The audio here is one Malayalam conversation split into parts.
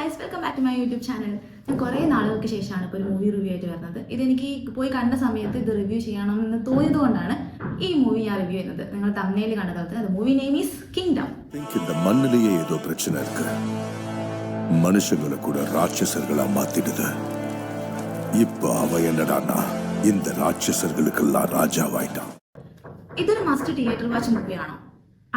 Guys, welcome back to my YouTube channel. ഞാൻ കുറേ നാളുകൾക്ക് ശേഷമാണ് ഇപ്പോൾ ഒരു മൂവി റിവ്യൂ ആയിട്ട് വരുന്നത്. ഇതെനിക്ക് പോയി കണ്ട സമയത്ത് ഇത് റിവ്യൂ ചെയ്യണമെന്ന് തോന്നിയത് കൊണ്ടാണ് ഈ മൂവി ഞാൻ റിവ്യൂ ചെയ്യുന്നത്. നിങ്ങൾ തമ്മിൽ കണ്ട കാലത്ത് അത് മൂവി നെയിം ഈസ് കിങ്ഡം. இந்த மண்ணிலேயே ஏதோ பிரச்சனை இருக்கு. மனுஷங்களை கூட ராட்சசர்களா மாத்திடுது. இப்போ அவ என்னடான்னா இந்த ராட்சசர்களுக்கெல்லாம் ராஜாவாயிட்டான். ഇതൊരു മസ്റ്റ് തിയേറ്റർ വാച്ച് മൂവിയാണോ?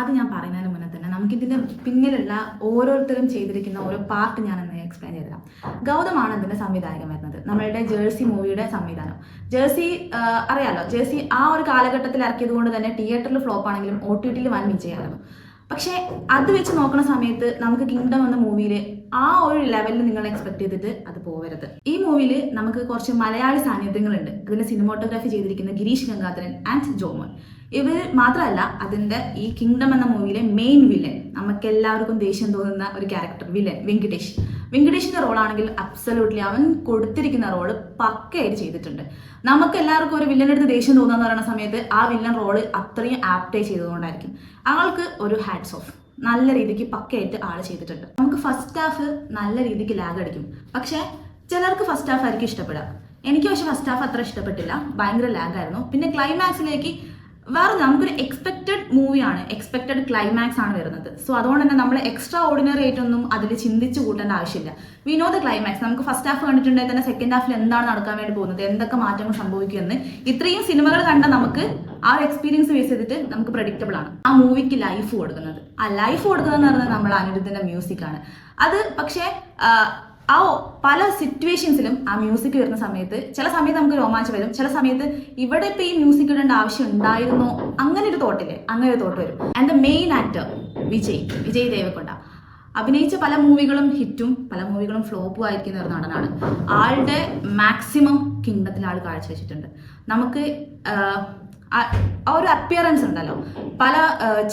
അത് ഞാൻ പറയുന്നതിന് മുന്നേ തന്നെ നമുക്കിതിൻ്റെ പിന്നിലുള്ള ഓരോരുത്തരും ചെയ്തിരിക്കുന്ന ഓരോ പാർട്ട് ഞാൻ എന്ന് എക്സ്പ്ലെയിൻ ചെയ്തരാം. ഗൗതമാണ് ഇതിൻ്റെ സംവിധായകൻ വരുന്നത്. നമ്മളുടെ ജേഴ്സി മൂവിയുടെ സംവിധാനം. ജേഴ്സി അറിയാലോ, ജേഴ്സി ആ ഒരു കാലഘട്ടത്തിൽ ഇറക്കിയത് കൊണ്ട് തന്നെ തിയേറ്ററിൽ ഫ്ലോപ്പ് ആണെങ്കിലും OTT-ൽ വൻ വിജയമായിരുന്നു. പക്ഷേ അത് വെച്ച് നോക്കുന്ന സമയത്ത് നമുക്ക് കിങ്ഡം എന്ന മൂവിയിൽ ആ ഒരു ലെവലിൽ നിങ്ങൾ എക്സ്പെക്ട് ചെയ്തിട്ട് അത് പോകരുത്. ഈ മൂവിയിൽ നമുക്ക് കുറച്ച് മലയാളി സാന്നിധ്യങ്ങളുണ്ട്. അതിൻ്റെ സിനിമോട്ടോഗ്രാഫി ചെയ്തിരിക്കുന്ന ഗിരീഷ് ഗംഗാധരൻ ആൻഡ് ജോമോൻ. ഇവർ മാത്രമല്ല, അതിൻ്റെ ഈ കിങ്ഡം എന്ന മൂവിയിലെ മെയിൻ വില്ലൻ, നമുക്കെല്ലാവർക്കും ദേഷ്യം തോന്നുന്ന ഒരു ക്യാരക്ടർ വില്ലൻ വെങ്കിടേഷിൻ്റെ റോളാണെങ്കിൽ അബ്സല്യൂട്ട്ലി അവൻ കൊടുത്തിരിക്കുന്ന റോള് പക്കയായിട്ട് ചെയ്തിട്ടുണ്ട്. നമുക്ക് എല്ലാവർക്കും ഒരു വില്ലനെടുത്ത് ദേഷ്യം തോന്നുക എന്ന് പറയുന്ന സമയത്ത് ആ വില്ലൻ റോള് അത്രയും ആപ്റ്റായി ചെയ്തുകൊണ്ടായിരിക്കും. ആൾക്ക് ഒരു ഹാറ്റ്സ് ഓഫ്. നല്ല രീതിക്ക് പക്കയായിട്ട് ആൾ ചെയ്തിട്ടുണ്ട്. നമുക്ക് ഫസ്റ്റ് ഹാഫ് നല്ല രീതിക്ക് ലാഗ് അടിക്കും. പക്ഷേ ചിലർക്ക് ഫസ്റ്റ് ഹാഫ് ആയിരിക്കും ഇഷ്ടപ്പെടുക. എനിക്ക് പക്ഷേ ഫസ്റ്റ് ഹാഫ് അത്ര ഇഷ്ടപ്പെട്ടില്ല. ഭയങ്കര ലാഗായിരുന്നു. പിന്നെ ക്ലൈമാക്സിലേക്ക് വേറെ നമുക്കൊരു എക്സ്പെക്റ്റഡ് മൂവിയാണ്, എക്സ്പെക്റ്റഡ് ക്ലൈമാക്സ് ആണ് വരുന്നത്. സോ അതുകൊണ്ട് തന്നെ നമ്മൾ എക്സ്ട്രാ ഓർഡിനറി ആയിട്ടൊന്നും അതിൽ ചിന്തിച്ച് കൂട്ടേണ്ട ആവശ്യമില്ല. We know the climax. നമുക്ക് ഫസ്റ്റ് ഹാഫ് കണ്ടിട്ടുണ്ടെങ്കിൽ തന്നെ സെക്കൻഡ് ഹാഫിൽ എന്താണ് നടക്കാൻ വേണ്ടി പോകുന്നത്, എന്തൊക്കെ മാറ്റങ്ങൾ സംഭവിക്കുമെന്ന് ഇത്രയും സിനിമകൾ കണ്ട നമുക്ക് ആ ഒരു എക്സ്പീരിയൻസ് ബേസ് ചെയ്തിട്ട് നമുക്ക് പ്രഡിക്റ്റബിൾ ആണ്. ആ മൂവിക്ക് ലൈഫ് കൊടുക്കുന്നത്, ആ ലൈഫ് കൊടുക്കുന്നതെന്ന് പറയുന്നത് നമ്മൾ അനിരുദ്ധിൻ്റെ മ്യൂസിക്കാണ്. അത് പക്ഷേ ആ പല സിറ്റുവേഷൻസിലും ആ മ്യൂസിക് വരുന്ന സമയത്ത് ചില സമയത്ത് നമുക്ക് രോമാഞ്ചം വരും, ചില സമയത്ത് ഇവിടെ ഇപ്പോൾ ഈ മ്യൂസിക് ഇടേണ്ട ആവശ്യം ഉണ്ടായിരുന്നോ അങ്ങനെ ഒരു തോട്ടില്ലേ, അങ്ങനെ ഒരു തോട്ട് വരും. And the main actor Vijay Deverakonda അഭിനയിച്ച പല മൂവികളും ഹിറ്റും പല മൂവികളും ഫ്ലോപ്പും ആയിരിക്കുന്ന ഒരു നടനാണ്. ആളുടെ മാക്സിമം കിങ്ഡത്തിൽ ആൾ കാഴ്ചവെച്ചിട്ടുണ്ട്. നമുക്ക് ആ ഒരു അപ്പിയറൻസ് ഉണ്ടല്ലോ, പല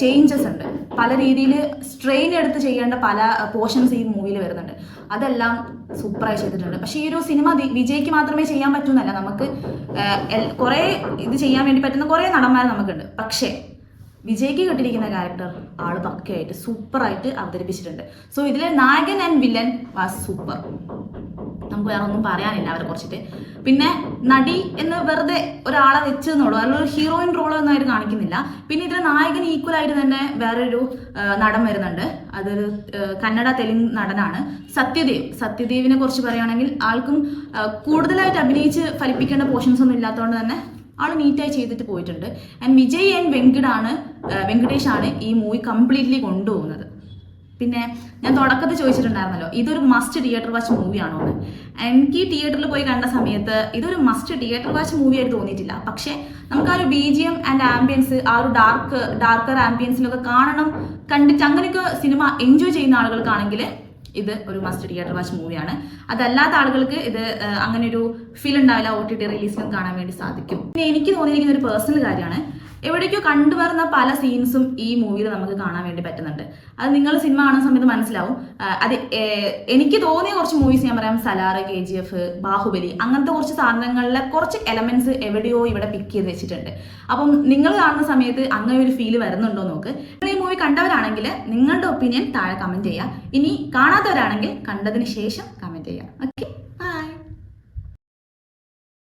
ചേഞ്ചസ് ഉണ്ട്, പല രീതിയിൽ സ്ട്രെയിൻ എടുത്ത് ചെയ്യേണ്ട പല പോർഷൻസ് ഈ മൂവിയിൽ വരുന്നുണ്ട്. അതെല്ലാം സൂപ്പറായി ചെയ്തിട്ടുണ്ട്. പക്ഷേ ഈ ഒരു സിനിമ വിജയ്ക്ക് മാത്രമേ ചെയ്യാൻ പറ്റൂന്നല്ല, നമുക്ക് കുറേ ഇത് ചെയ്യാൻ വേണ്ടി പറ്റുന്ന കുറേ നടന്മാർ നമുക്കുണ്ട്. പക്ഷേ വിജയ്ക്ക് കിട്ടിയിരിക്കുന്ന ക്യാരക്ടർ ആൾ പക്കയായിട്ട് സൂപ്പറായിട്ട് അവതരിപ്പിച്ചിട്ടുണ്ട്. സോ ഇതിലെ നായകൻ ആൻഡ് വില്ലൻ വാസ് സൂപ്പർ. നമുക്ക് വേറെ ഒന്നും പറയാനില്ല അവരെ കുറിച്ചിട്ട്. പിന്നെ നടി എന്ന് വെറുതെ ഒരാളെ വെച്ചെന്നുള്ളൂ, അതിലൊരു ഹീറോയിൻ റോളോ ഒന്നും അവർ കാണിക്കുന്നില്ല. പിന്നെ ഇതിലെ നായകൻ ഈക്വലായിട്ട് തന്നെ വേറൊരു നടൻ വരുന്നുണ്ട്. അതൊരു കന്നഡ തെലുങ്ക് നടനാണ്, സത്യദേവിനെ കുറിച്ച് പറയുകയാണെങ്കിൽ ആൾക്കും കൂടുതലായിട്ട് അഭിനയിച്ച് ഫലിപ്പിക്കേണ്ട പോർഷൻസ് ഒന്നും ഇല്ലാത്തതുകൊണ്ട് തന്നെ ആൾ നീറ്റായി ചെയ്തിട്ട് പോയിട്ടുണ്ട്. ആൻഡ് വിജയ് ആൻഡ് വെങ്കടേഷാണ് ഈ മൂവി കംപ്ലീറ്റ്ലി കൊണ്ടുപോകുന്നത്. പിന്നെ ഞാൻ തുടക്കത്തിൽ ചോദിച്ചിട്ടുണ്ടായിരുന്നല്ലോ, ഇതൊരു മസ്റ്റ് തിയേറ്റർ വാച്ച് മൂവിയാണോ എന്ന്. എനിക്ക് തിയേറ്ററിൽ പോയി കണ്ട സമയത്ത് ഇതൊരു മസ്റ്റ് തിയേറ്റർ വാച്ച് മൂവിയായിട്ട് തോന്നിയിട്ടില്ല. പക്ഷേ നമുക്ക് ആ ഒരു BGM ആൻഡ് ആംബിയൻസ്, ആ ഒരു ഡാർക്കർ ആംബിയൻസിലൊക്കെ കാണണം, കണ്ടിട്ട് അങ്ങനെയൊക്കെ സിനിമ എൻജോയ് ചെയ്യുന്ന ആളുകൾക്കാണെങ്കിൽ ഇത് ഒരു മസ്റ്റ് തിയേറ്റർ വാച്ച് മൂവിയാണ്. അതല്ലാത്ത ആളുകൾക്ക് ഇത് അങ്ങനെ ഒരു ഫീൽ ഉണ്ടാവില്ല, OTT റിലീസിലും കാണാൻ വേണ്ടി സാധിക്കും. പിന്നെ എനിക്ക് തോന്നിയിരിക്കുന്ന ഒരു പേഴ്സണൽ കാര്യമാണ്, എവിടേക്കോ കണ്ടുവരുന്ന പല സീൻസും ഈ മൂവിയിൽ നമുക്ക് കാണാൻ വേണ്ടി പറ്റുന്നുണ്ട്. അത് നിങ്ങൾ സിനിമ കാണുന്ന സമയത്ത് മനസ്സിലാവും. അത് എനിക്ക് തോന്നിയ കുറച്ച് മൂവീസ് ഞാൻ പറയാം, സലാർ, KGF, ബാഹുബലി, അങ്ങനത്തെ കുറച്ച് സാധനങ്ങളിലെ കുറച്ച് എലമെന്റ്സ് എവിടെയോ ഇവിടെ പിക്ക് ചെയ്ത് വെച്ചിട്ടുണ്ട്. അപ്പം നിങ്ങൾ കാണുന്ന സമയത്ത് അങ്ങനെ ഒരു ഫീൽ വരുന്നുണ്ടോ നോക്ക്. നിങ്ങൾ ഈ മൂവി കണ്ടവരാണെങ്കിൽ നിങ്ങളുടെ ഒപ്പീനിയൻ താഴെ കമന്റ് ചെയ്യുക. ഇനി കാണാത്തവരാണെങ്കിൽ കണ്ടതിന് ശേഷം കമന്റ് ചെയ്യുക. ഓക്കെ.